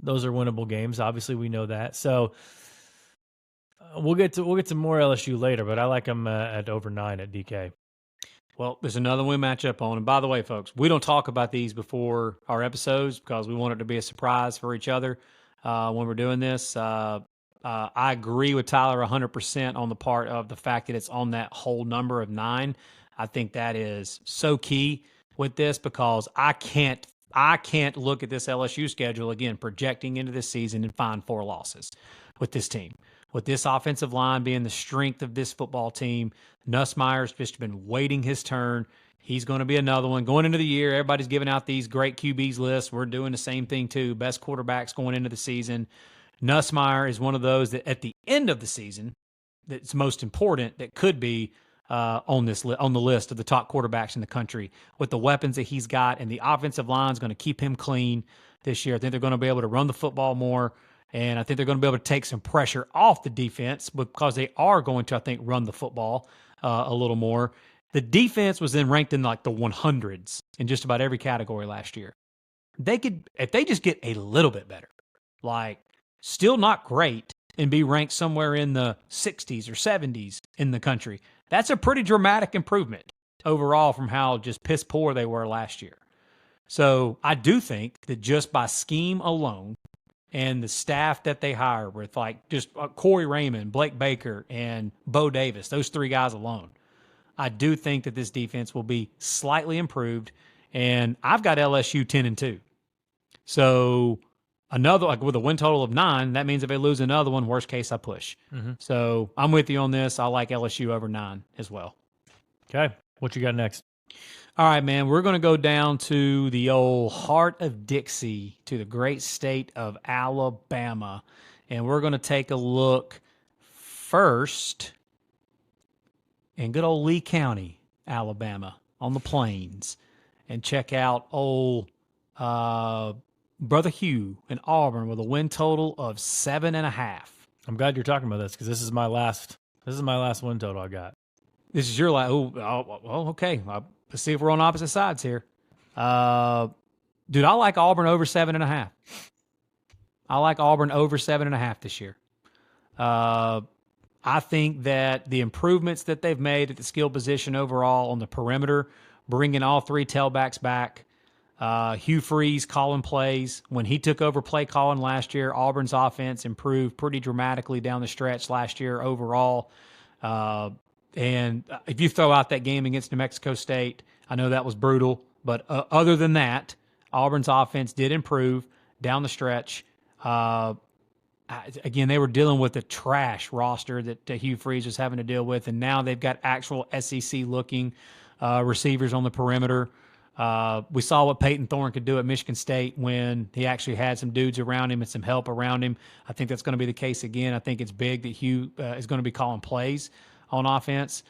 Those are winnable games. Obviously, we know that. So we'll get to more LSU later, but I like them at over 9 at DK. Well, there's another one matchup on. And by the way, folks, we don't talk about these before our episodes because we want it to be a surprise for each other when we're doing this. I agree with Tyler 100% on the part of the fact that it's on that whole number of 9. I think that is so key with this because I can't look at this LSU schedule again, projecting into this season and find 4 losses with this team. With this offensive line being the strength of this football team, Nussmeier's just been waiting his turn. He's going to be another one. Going into the year, everybody's giving out these great QBs lists. We're doing the same thing too. Best quarterbacks going into the season. Nussmeier is one of those that at the end of the season, that's most important, that could be on the list of the top quarterbacks in the country. With the weapons that he's got, and the offensive line is going to keep him clean this year. I think they're going to be able to run the football more. And I think they're going to be able to take some pressure off the defense because they are going to, I think, run the football a little more. The defense was then ranked in like the 100s in just about every category last year. They could, if they just get a little bit better, like still not great, and be ranked somewhere in the 60s or 70s in the country. That's a pretty dramatic improvement overall from how just piss poor they were last year. So I do think that just by scheme alone, and the staff that they hire with like just Corey Raymond, Blake Baker, and Bo Davis, those 3 guys alone, I do think that this defense will be slightly improved. And I've got LSU 10-2. So another, like with a win total of 9, that means if they lose another one, worst case, I push. So I'm with you on this. I like LSU over 9 as well. Okay. What you got next? All right, man, we're going to go down to the old heart of Dixie, to the great state of Alabama. And we're going to take a look first in good old Lee County, Alabama, on the plains, and check out old Brother Hugh in Auburn with a win total of 7.5. I'm glad you're talking about this because this is my last win total I got. This is your last. Oh, okay. Let's see if we're on opposite sides here. Dude, I like Auburn over 7.5. I like Auburn over 7.5 this year. I think that the improvements that they've made at the skill position overall on the perimeter, bringing all 3 tailbacks back, Hugh Freeze calling plays. When he took over play calling last year, Auburn's offense improved pretty dramatically down the stretch last year overall. And if you throw out that game against New Mexico State, I know that was brutal. But other than that, Auburn's offense did improve down the stretch. Again, they were dealing with a trash roster that Hugh Freeze was having to deal with, and now they've got actual SEC-looking receivers on the perimeter. We saw what Peyton Thorne could do at Michigan State when he actually had some dudes around him and some help around him. I think that's going to be the case again. I think it's big that Hugh is going to be calling plays on offense.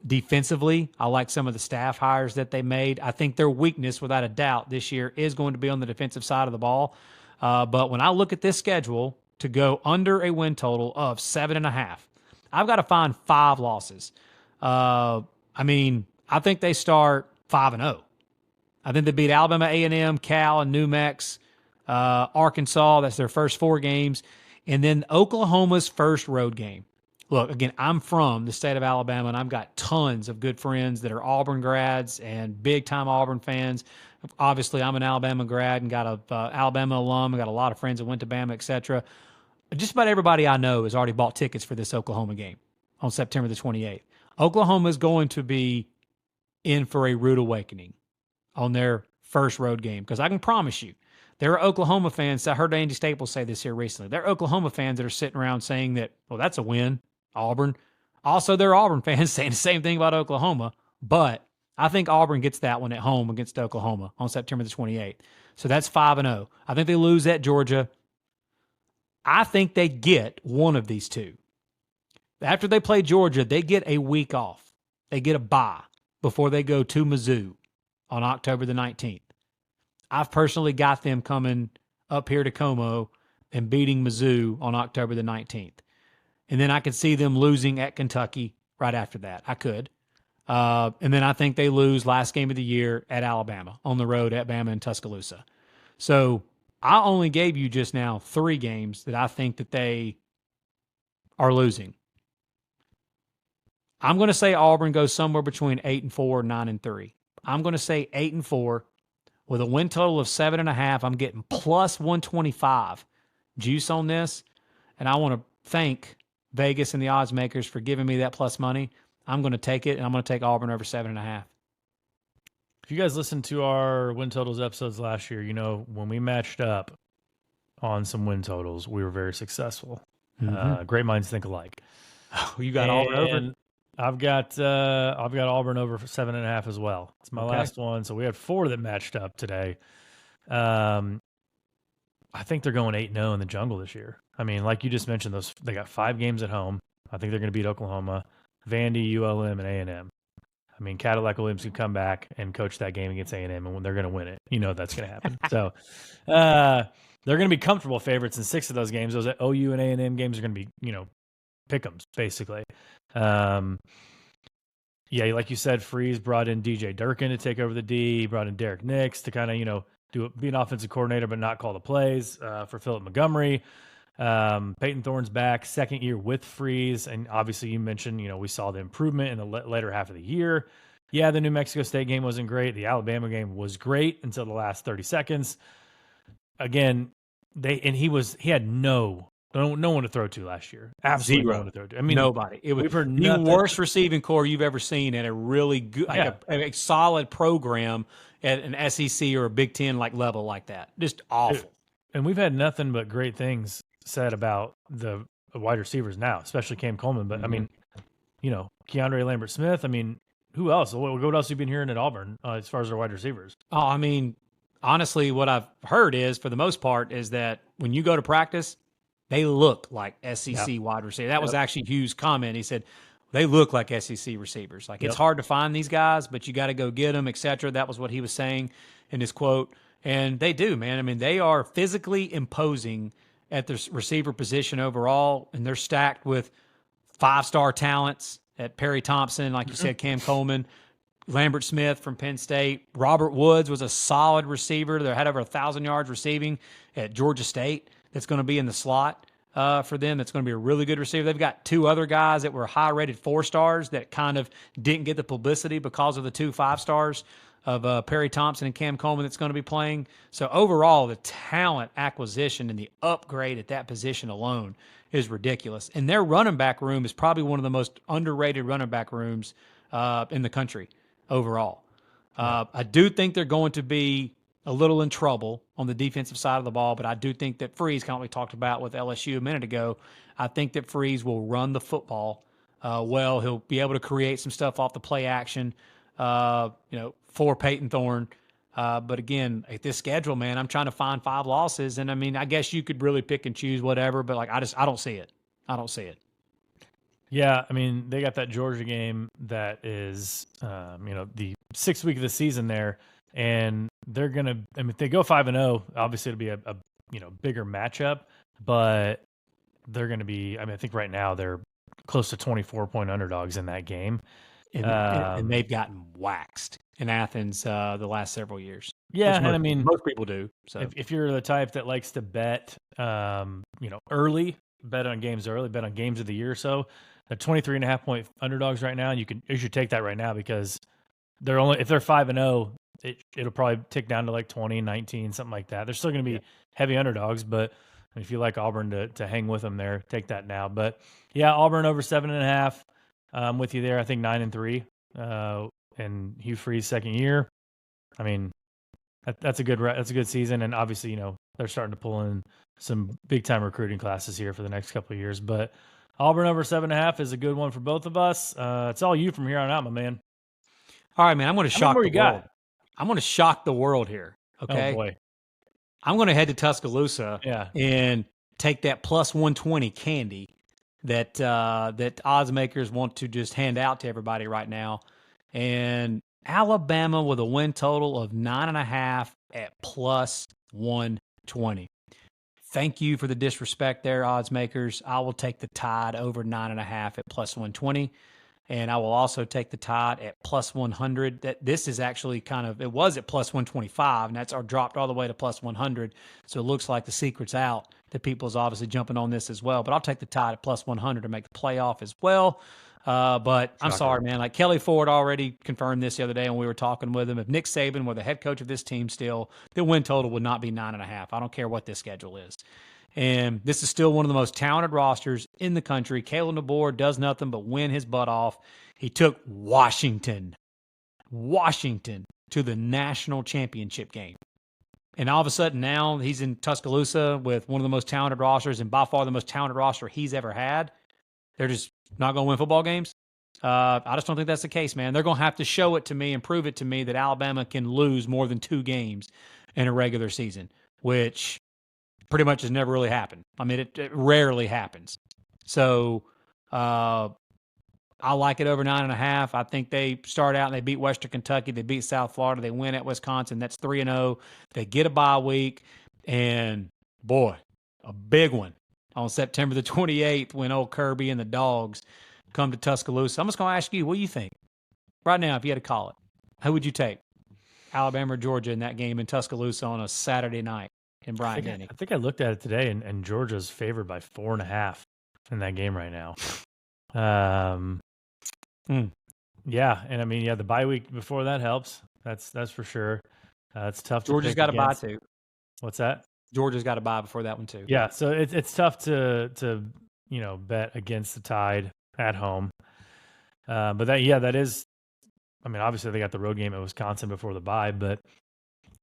Defensively, I like some of the staff hires that they made. I think their weakness, without a doubt, this year is going to be on the defensive side of the ball. But when I look at this schedule to go under a win total of 7.5, I've got to find 5 losses. I think they start 5-0. I think they beat Alabama, A&M, Cal, and New Mex, Arkansas. That's their first 4 games. And then Oklahoma's first road game. Look, again, I'm from the state of Alabama, and I've got tons of good friends that are Auburn grads and big-time Auburn fans. Obviously, I'm an Alabama grad and got a Alabama alum. I got a lot of friends that went to Bama, etc. Just about everybody I know has already bought tickets for this Oklahoma game on September the 28th. Oklahoma is going to be in for a rude awakening on their first road game because I can promise you, there are Oklahoma fans. I heard Andy Staples say this here recently. There are Oklahoma fans that are sitting around saying that, well, that's a win, Auburn. Also, there are Auburn fans saying the same thing about Oklahoma, but I think Auburn gets that one at home against Oklahoma on September the 28th. So that's 5-0. I think they lose at Georgia. I think they get one of these 2. After they play Georgia, they get a week off. They get a bye before they go to Mizzou on October the 19th. I've personally got them coming up here to Como and beating Mizzou on October the 19th. And then I could see them losing at Kentucky right after that. I could. And then I think they lose last game of the year at Alabama, on the road at Bama and Tuscaloosa. So I only gave you just now 3 games that I think that they are losing. I'm going to say Auburn goes somewhere between 8-4, 9-3. I'm going to say 8-4 with a win total of 7.5. I'm getting plus 125 juice on this. And I want to thank Vegas and the odds makers for giving me that plus money. I'm going to take it, and I'm going to take Auburn over 7.5. If you guys listened to our win totals episodes last year, you know, when we matched up on some win totals, we were very successful. Great minds think alike. Oh, you got Auburn over? I've got Auburn over for 7.5 as well. It's my last one. So we had 4 that matched up today. I think they're going 8-0 in the jungle this year. I mean, like you just mentioned, they got 5 games at home. I think they're going to beat Oklahoma, Vandy, ULM, and A&M. I mean, Cadillac Williams can come back and coach that game against A&M, and when they're going to win it, you know that's going to happen. So they're going to be comfortable favorites in 6 of those games. Those OU and A&M games are going to be, you know, pick-ems, basically. Yeah, like you said, Freeze brought in DJ Durkin to take over the D. He brought in Derek Nix to kind of, you know, be an offensive coordinator but not call the plays for Philip Montgomery. Peyton Thorne's back, 2nd year with Freeze, and obviously you mentioned, you know, we saw the improvement in the later half of the year. Yeah, the New Mexico State game wasn't great. The Alabama game was great until the last 30 seconds. Again, he had no one to throw to last year. Absolutely 0. No one to throw to. I mean, nobody. It was the worst receiving core you've ever seen at a really good, a solid program at an SEC or a Big Ten like level like that. Just awful. And we've had nothing but great things said about the wide receivers now, especially Cam Coleman. But I mean, you know, Keandre Lambert-Smith. I mean, who else? What else have you been hearing at Auburn as far as their wide receivers? Oh, I mean, honestly, what I've heard is, for the most part, is that when you go to practice, they look like SEC wide receivers. That was actually Hugh's comment. He said, they look like SEC receivers. Like, it's hard to find these guys, but you got to go get them, et cetera. That was what he was saying in his quote. And they do, man. I mean, they are physically imposing at the receiver position overall, and they're stacked with 5-star talents at Perry Thompson, like you said, Cam Coleman, Lambert-Smith from Penn State. Robert Woods was a solid receiver. They had over 1,000 yards receiving at Georgia State. That's going to be in the slot for them. That's going to be a really good receiver. They've got 2 other guys that were high-rated 4-stars that kind of didn't get the publicity because of the 2 5-stars of Perry Thompson and Cam Coleman that's going to be playing. So overall, the talent acquisition and the upgrade at that position alone is ridiculous. And their running back room is probably one of the most underrated running back rooms in the country overall. I do think they're going to be a little in trouble on the defensive side of the ball, but I do think that Freeze, kind of like we talked about with LSU a minute ago, I think that Freeze will run the football well. He'll be able to create some stuff off the play action, for Peyton Thorne. But again, at this schedule, man, I'm trying to find 5 losses. And I mean, I guess you could really pick and choose whatever, but like, I don't see it. I don't see it. Yeah. I mean, they got that Georgia game that is, the 6th week of the season there, and they're going to, I mean, if they go 5-0, obviously it'll be a bigger matchup, but they're going to be, I mean, I think right now they're close to 24-point underdogs in that game. And they've gotten waxed in Athens the last several years. Yeah, and I mean, most people do. So if you're the type that likes to bet, early, bet on games early, bet on games of the year or so, they're 23.5-point underdogs right now, and you should take that right now because if they're 5-0, it'll probably tick down to like 20, 19, something like that. They're still going to be heavy underdogs, but if you like Auburn to hang with them there, take that now. But yeah, Auburn over 7.5. I'm with you there. I think 9-3, and Hugh Freeze 2nd year. I mean, that's a good season, and obviously, they're starting to pull in some big time recruiting classes here for the next couple of years. But Auburn over 7.5 is a good one for both of us. It's all you from here on out, my man. All right, man. I'm going to shock the world. I'm going to shock the world here. Okay. Oh boy. I'm going to head to Tuscaloosa and take that plus 120 candy that odds makers want to just hand out to everybody right now. And Alabama with a win total of 9.5 at plus 120. Thank you for the disrespect there, odds makers. I will take the Tide over 9.5 at plus 120. And I will also take the Tide at plus 100. This is actually it was at plus 125, and that's dropped all the way to plus 100. So it looks like the secret's out. That people's obviously jumping on this as well. But I'll take the Tide at plus 100 to make the playoff as well. But I'm sorry, man. Like Kelly Ford already confirmed this the other day when we were talking with him. If Nick Saban were the head coach of this team still, the win total would not be 9.5. I don't care what this schedule is. And this is still one of the most talented rosters in the country. Kalen DeBoer does nothing but win his butt off. He took Washington to the national championship game. And all of a sudden now he's in Tuscaloosa with one of the most talented rosters and by far the most talented roster he's ever had. They're just not going to win football games. I just don't think that's the case, man. They're going to have to show it to me and prove it to me that Alabama can lose more than 2 games in a regular season, which pretty much has never really happened. I mean, it rarely happens. So I like it over 9.5. I think they start out and they beat Western Kentucky. They beat South Florida. They win at Wisconsin. That's 3-0. They get a bye week. And, boy, a big one on September the 28th when old Kirby and the Dogs come to Tuscaloosa. I'm just going to ask you, what do you think? Right now, if you had to call it, who would you take? Alabama or Georgia in that game in Tuscaloosa on a Saturday night in Bryant-Denny? I think I looked at it today, and Georgia's favored by 4.5 in that game right now. Yeah, and I mean, the bye week before that helps. That's for sure. It's tough. Georgia's got a bye too. What's that? Georgia's got a bye before that one too. Yeah, so it's tough to bet against the Tide at home. But that is. I mean, obviously they got the road game at Wisconsin before the bye, but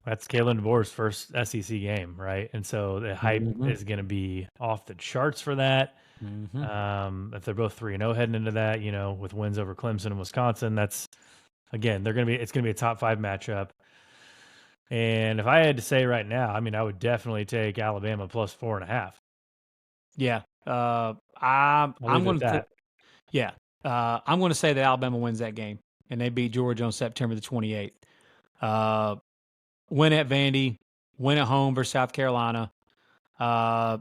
that's Kalen DeBoer's first SEC game, right? And so the hype is going to be off the charts for that. If they're both 3-0 heading into that, with wins over Clemson and Wisconsin, that's again it's going to be a top 5 matchup. And if I had to say right now, I mean, I would definitely take Alabama plus 4.5. Yeah, I'm going to. I'm going to say that Alabama wins that game, and they beat Georgia on September the 28th. Win at Vandy, win at home versus South Carolina. I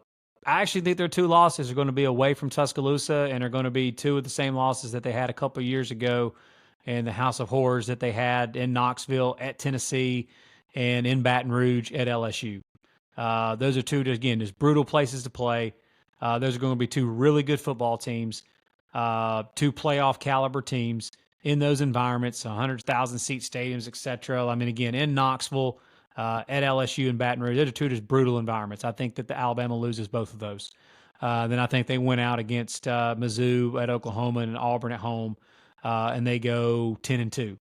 actually think their 2 losses are going to be away from Tuscaloosa and are going to be 2 of the same losses that they had a couple of years ago in the House of Horrors that they had in Knoxville, at Tennessee, and in Baton Rouge at LSU. Those are 2, again, just brutal places to play. Those are going to be 2 really good football teams, 2 playoff caliber teams in those environments, 100,000 seat stadiums, etc. I mean, again, in Knoxville, at LSU and Baton Rouge, those are 2 just brutal environments. I think that the Alabama loses both of those. Then I think they went out against Mizzou at Oklahoma and Auburn at home, and they go 10-2.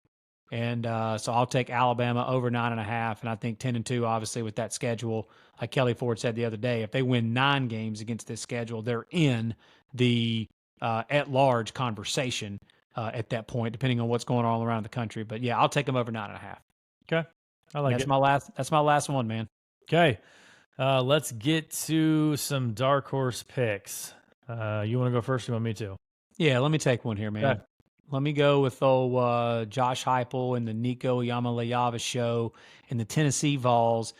And so I'll take Alabama over 9.5, and I think 10-2, obviously, with that schedule. Like Kelly Ford said the other day, if they win 9 games against this schedule, they're in the at-large conversation at that point, depending on what's going on all around the country. But, yeah, I'll take them over 9.5. Okay. I like it. That's my last one, man. Okay. Let's get to some dark horse picks. You want to go first? Or you want me to? Yeah, let me take one here, man. Okay. Let me go with old Josh Heupel and the Nico Yamalayava show and the Tennessee Vols.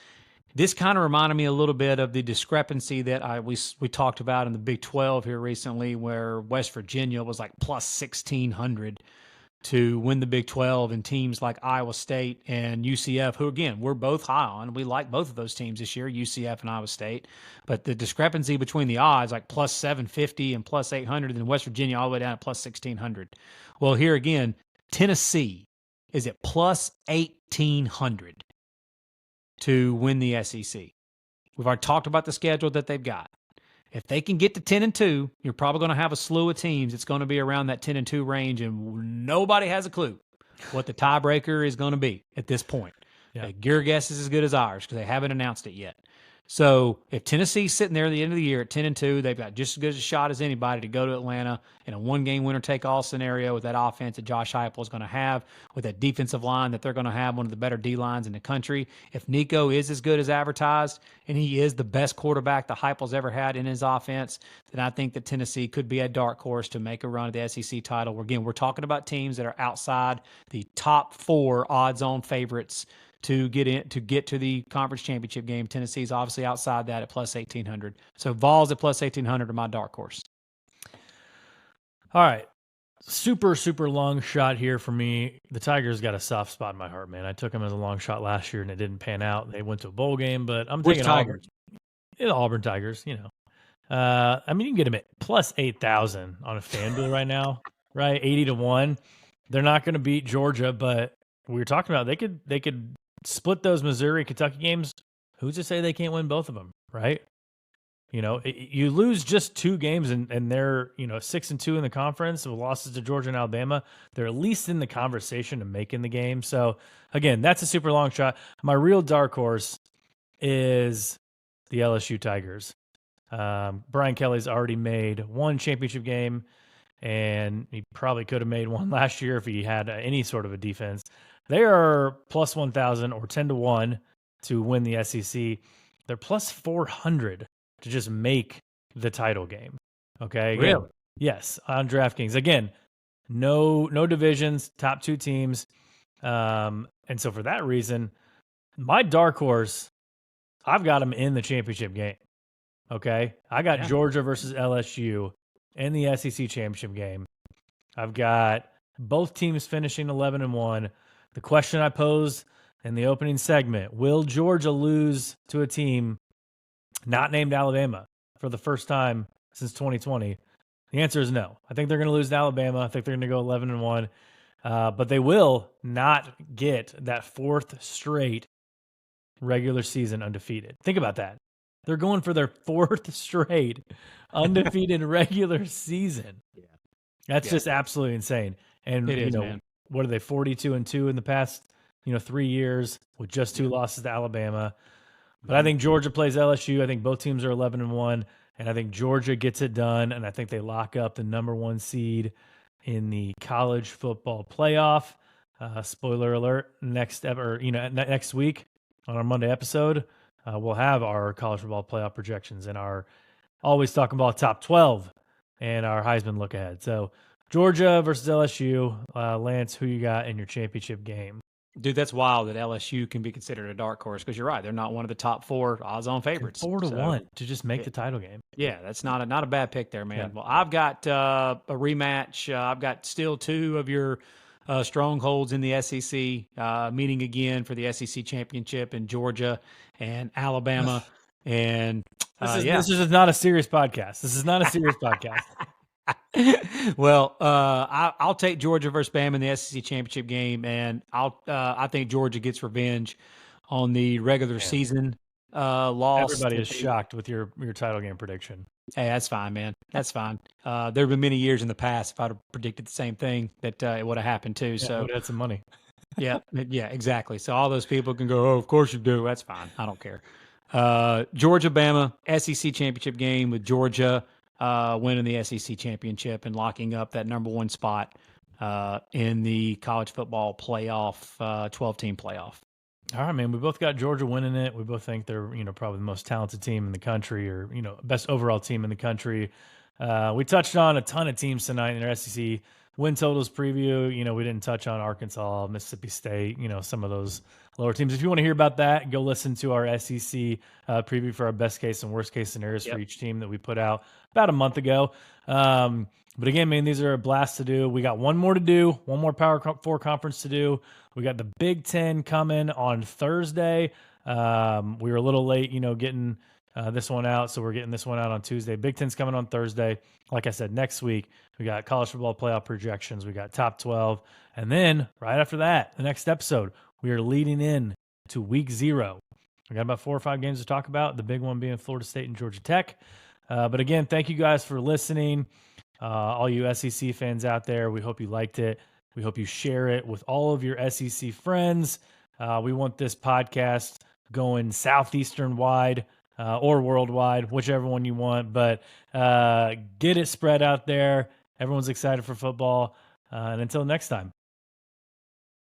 This kind of reminded me a little bit of the discrepancy that we talked about in the Big 12 here recently, where West Virginia was like plus 1,600 to win the Big 12, and teams like Iowa State and UCF, who, again, we're both high on. We like both of those teams this year, UCF and Iowa State. But the discrepancy between the odds, like plus 750 and plus 800, and West Virginia all the way down at plus 1,600. Well, here again, Tennessee is at plus 1,800 to win the SEC. We've already talked about the schedule that they've got. If they can get to 10-2, you're probably going to have a slew of teams. It's going to be around that 10-2 range, and nobody has a clue what the tiebreaker is going to be at this point. Yeah. Your guess is as good as ours because they haven't announced it yet. So if Tennessee's sitting there at the end of the year at 10-2, they've got just as good a shot as anybody to go to Atlanta in a one-game winner-take-all scenario with that offense that Josh Heupel is going to have, with that defensive line that they're going to have, one of the better D-lines in the country. If Nico is as good as advertised, and he is the best quarterback the Heupel's ever had in his offense, then I think that Tennessee could be a dark horse to make a run at the SEC title. Again, we're talking about teams that are outside the top 4 odds-on favorites to get to the conference championship game. Tennessee's obviously outside that at plus 1,800. So Vols at plus 1,800 are my dark horse. All right. Super, super long shot here for me. The Tigers got a soft spot in my heart, man. I took them as a long shot last year, and it didn't pan out. They went to a bowl game, but I'm taking Tigers? Auburn Tigers, you know. I mean, you can get them at plus 8,000 on a FanDuel right now, right? 80-1. They're not going to beat Georgia, but we were talking about they could split those Missouri Kentucky games. Who's to say they can't win both of them, right? You know, you lose just 2 games and they're, 6-2 in the conference with losses to Georgia and Alabama. They're at least in the conversation of making the game. So again, that's a super long shot. My real dark horse is the LSU Tigers. Brian Kelly's already made 1 championship game, and he probably could have made 1 last year if he had any sort of a defense. They are plus 1,000 or 10-1 to win the SEC. They're plus 400 to just make the title game. Okay. Again, Really? yes. On DraftKings. Again, no divisions, top 2 teams. And so for that reason, my dark horse, I've got them in the championship game. Okay. I got Georgia versus LSU in the SEC championship game. I've got both teams finishing 11-1. The question I posed in the opening segment, will Georgia lose to a team not named Alabama for the first time since 2020? The answer is no. I think they're going to lose to Alabama. I think they're going to go 11-1. But they will not get that 4th straight regular season undefeated. Think about that. They're going for their 4th straight undefeated regular season. Yeah. That's just absolutely insane. And it is, man. What are they, 42-2 in the past, 3 years with just 2 losses to Alabama. But I think Georgia plays LSU. I think both teams are 11-1, and I think Georgia gets it done, and I think they lock up the number 1 seed in the college football playoff. Spoiler alert, next week on our Monday episode, we'll have our college football playoff projections and our Always Talking Ball top 12 and our Heisman look ahead. So Georgia versus LSU. Lance, who you got in your championship game? Dude, that's wild that LSU can be considered a dark horse, because you're right. They're not one of the top 4 odds-on favorites. 4-1 to just make the title game. Yeah, that's not a bad pick there, man. Yeah. Well, I've got a rematch. I've got still 2 of your strongholds in the SEC meeting again for the SEC championship in Georgia and Alabama. And this is not a serious podcast. This is not a serious podcast. Well, I'll take Georgia versus Bama in the SEC championship game, and I think Georgia gets revenge on the regular season loss. Everybody is shocked with your title game prediction. Hey, that's fine, man. That's fine. There have been many years in the past if I'd have predicted the same thing that it would have happened too. Yeah, so would have had some money. yeah, exactly. So all those people can go, oh, of course you do. That's fine. I don't care. Georgia, Bama, SEC championship game with Georgia winning the SEC championship and locking up that number 1 spot in the college football playoff, 12-team playoff. All right, man. We both got Georgia winning it. We both think they're, probably the most talented team in the country, or, best overall team in the country. We touched on a ton of teams tonight in our SEC win totals preview. We didn't touch on Arkansas, Mississippi State, some of those lower teams. If you want to hear about that, go listen to our SEC preview for our best case and worst case scenarios for each team that we put out about a month ago. But again, man, these are a blast to do. We got one more to do, one more Power 4 conference to do. We got the Big Ten coming on Thursday. We were a little late, getting this one out, so we're getting this one out on Tuesday. Big Ten's coming on Thursday. Like I said, next week, we got college football playoff projections. We got top 12. And then right after that, the next episode, we are leading in to week 0. We got about 4 or 5 games to talk about, the big one being Florida State and Georgia Tech. But again, thank you guys for listening. All you SEC fans out there, we hope you liked it. We hope you share it with all of your SEC friends. We want this podcast going southeastern wide. or worldwide, whichever one you want. But get it spread out there. Everyone's excited for football. And until next time.